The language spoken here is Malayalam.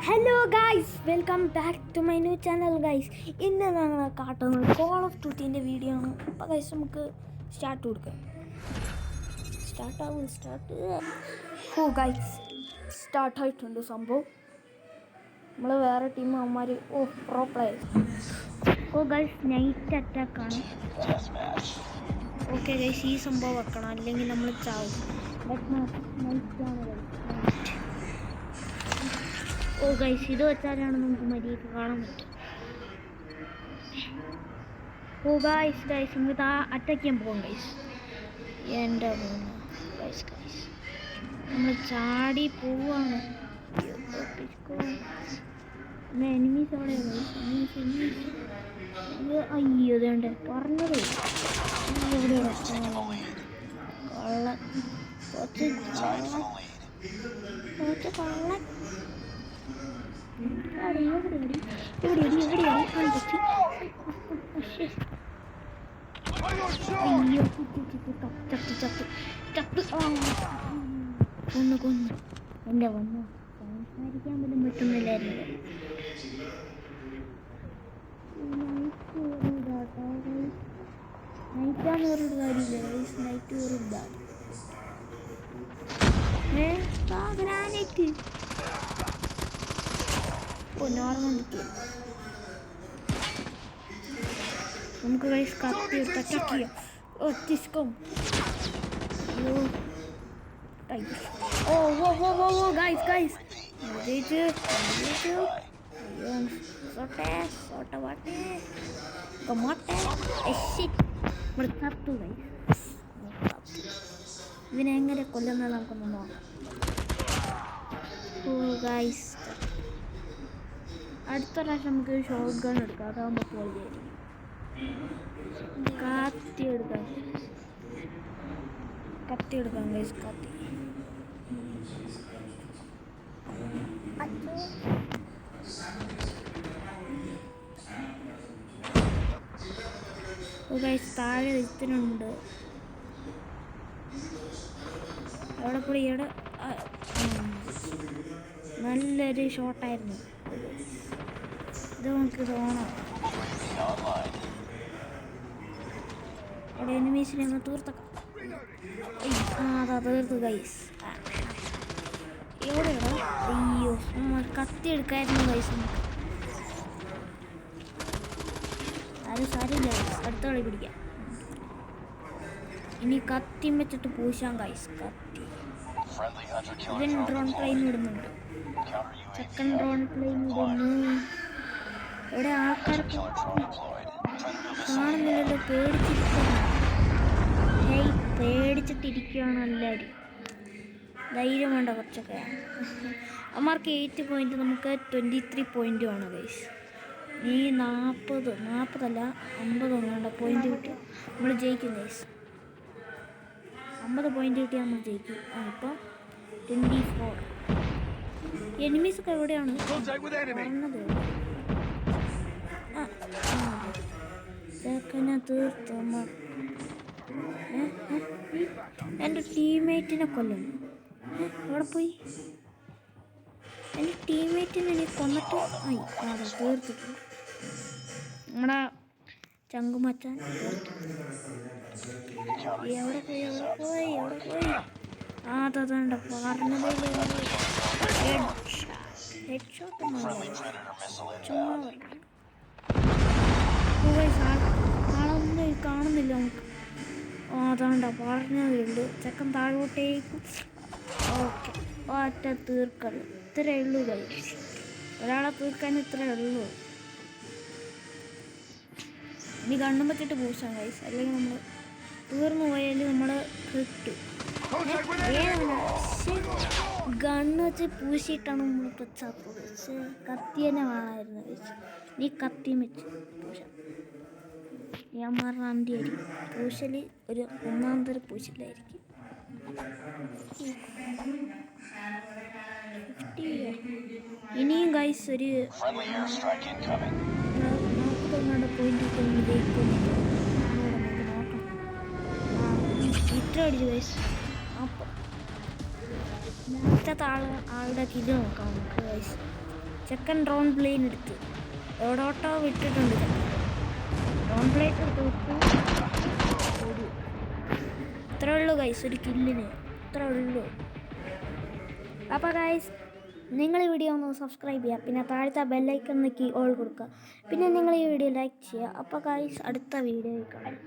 Hello guys, welcome back to my new channel guys. ഇന്ന് ഞങ്ങൾ കാട്ടുന്നത് കോൾ ഓഫ് ഡ്യൂട്ടീൻ്റെ വീഡിയോ ആണ്. അപ്പോൾ ഗൈസ് നമുക്ക് സ്റ്റാർട്ട് കൊടുക്കാം. ഓ ഗൈസ്, സ്റ്റാർട്ടായിട്ടുണ്ട് സംഭവം. നമ്മൾ വേറെ ടീം അവന്മാർ പ്രോ പ്ലെയേഴ്സ്. ഓ ഗൈസ്, നൈറ്റ് അറ്റാക്കാണ്. ഓക്കെ ഗൈസ്, ഈ സംഭവം വെക്കണം, അല്ലെങ്കിൽ നമ്മൾ ചാവും. നൈറ്റാണ് ഗൈസ്. ഓ ഗൈസ്, ഇത് വെച്ചാലാണ് നമുക്ക് മര്യാദയ്ക്ക് കാണാൻ പറ്റും. ഓ ഗൈസ് നമുക്ക് അറ്റാക്ക് ചെയ്യാൻ പോകാം ഗൈസ്. എൻ്റെ ഗൈസ് നമ്മൾ ചാടി പോവാണ്. എനിമീസ് അവിടെ അയ്യോ ഇതുണ്ട് പറഞ്ഞത് എവിടെയാണ് കള്ളൻ കുറച്ച് കള്ളൻ കൊന്നു എൻ്റെ വന്നു സംസാരിക്കാൻ പോലും പറ്റുന്നില്ലായിരുന്നു. നൈറ്റാന്ന് പറഞ്ഞൊരു കാര്യമില്ല, നൈറ്റ് വേറില്ല. ഗ്രാനൈറ്റ് നോർമൽ നമുക്ക് ഗൈസ് കത്തി എടുത്ത് അറ്റാക്ക് ചെയ്യാം. ഗൈസ് ഇതിനെ എങ്ങനെ കൊല്ലുന്നത് നമുക്കൊന്ന് നോക്കാം. ഗൈസ് അടുത്ത പ്രാവശ്യം നമുക്ക് ഷോട്ട് ഗൺ എടുക്കാം, അതാകുമ്പോൾ പൊളിയായിരിക്കും. കത്തി എടുക്കാം ഗൈസ്, കത്തി. ഗൈസ് താഴെ ഇത്തിനുണ്ട്. അവിടെ കൂടി ഇവിടെ നല്ലൊരു ഷോട്ടായിരുന്നു. ഇത് നമുക്ക് തോന്നാം. അവിടെ എനിമീസിനെ ഒന്ന് തീർത്തക്കാം. അതാ തീർത്തു ഗൈസ്. എവിടെയാണോ? അയ്യോ, കത്തി എടുക്കായിരുന്നു ഗൈസ്. നമുക്ക് അത് സാരില്ല ഗൈസ്, അടുത്ത കളി പിടിക്കാം. ഇനി കത്തി വെച്ചിട്ട് പൂശാം ഗൈസ്. കത്തി ഇവൻ ഡ്രോൺ പ്ലെയിൻ ഇടുന്നുണ്ട്. സെക്കൻഡ് ഡ്രോൺ പ്ലെയിൻ ഇടുന്നു. ഇവിടെ ആൾക്കാർക്ക് കാണുന്നില്ലല്ലോ, പേടിച്ചിട്ടിരിക്കുകയാണ് എല്ലാവരും. ധൈര്യം വേണ്ട കുറച്ചൊക്കെ. അമ്മമാർക്ക് 8 പോയിന്റ്, നമുക്ക് 23 പോയിന്റുമാണ് ഗൈസ്. ഈ 40 50 പോയിന്റ് കിട്ടി നമ്മൾ ജയിക്കും ഗൈസ്. 50 പോയിന്റ് കിട്ടിയാൽ നമ്മൾ ജയിക്കും. ഇപ്പം 24. എനിമീസൊക്കെ എവിടെയാണ് പറഞ്ഞത്? തീർത്ത് എൻ്റെ ടീംമേറ്റിനെ കൊല്ലുന്നു. എവിടെ പോയി? എൻ്റെ ടീംമേറ്റിനെ എനിക്ക് കൊന്നിട്ട് അതെ തീർത്തിട്ടു. നമ്മുടെ ചങ്കുമച്ചാൻ എവിടെ പോയി? അതണ്ട പറഞ്ഞത്. ഹെഡ് ഷോട്ട് ചുമ്മാ പറഞ്ഞു. ആളൊന്നും കാണുന്നില്ല നമുക്ക്. അതാണ്ട പറഞ്ഞതേ ഉള്ളൂ. ചെക്കൻ താഴോട്ടേക്കും. ഓക്കെ, ഒറ്റ തീർക്കൽ. ഇത്രയേ ഉള്ളൂ ഗൈസ്, ഒരാളെ തീർക്കാൻ ഇത്രയേ ഉള്ളൂ. ഇനി ഗണ്ണും പറ്റിയിട്ട് പൂശാം ഗൈസ്, അല്ലെങ്കിൽ നമ്മൾ തീർന്നു പോയാൽ നമ്മൾ കിട്ടും. ഗണ്ണ് വെച്ച് പൂശിയിട്ടാണ് നമ്മളിപ്പോൾ ചത്തത്. കത്തി തന്നെ വേണമായിരുന്നു ഗൈസ്. നീ കത്തിയും വെച്ച് പൂശാം. ഞാൻ പറഞ്ഞ അന്തിയായിരിക്കും പൂശൽ, ഒരു ഒന്നാം തരം പൂശലായിരിക്കും. ഇനിയും ഗൈസ് ഒരു 40 പോയിന്റ് ഇത്ര അടിച്ചു ഗൈസ്. അപ്പോൾ നേരത്തെ ആളുടെ കില്ല് നോക്കാം നമുക്ക് ഗൈസ്. ചെക്കൻ ഡ്രോൺ പ്ലെയിൻ എടുത്ത് എവിടോട്ടോ വിട്ടിട്ടുണ്ട്. ഡ്രോൺ പ്ലെയിൻ എടുത്ത് ഇത്രേ ഉള്ളൂ ഗൈസ്, ഒരു കില്ലിന് ഇത്രേ ഉള്ളൂ. അപ്പോൾ ഗൈസ്, നിങ്ങൾ ഈ വീഡിയോ ഒന്ന് സബ്സ്ക്രൈബ് ചെയ്യുക, പിന്നെ താഴത്തെ ബെല്ലൈക്കൺ നിൽക്കി ഓൾ കൊടുക്കുക, പിന്നെ നിങ്ങൾ ഈ വീഡിയോ ലൈക്ക് ചെയ്യുക. അപ്പോൾ ഗൈസ്, അടുത്ത വീഡിയോയിൽ കാണാം.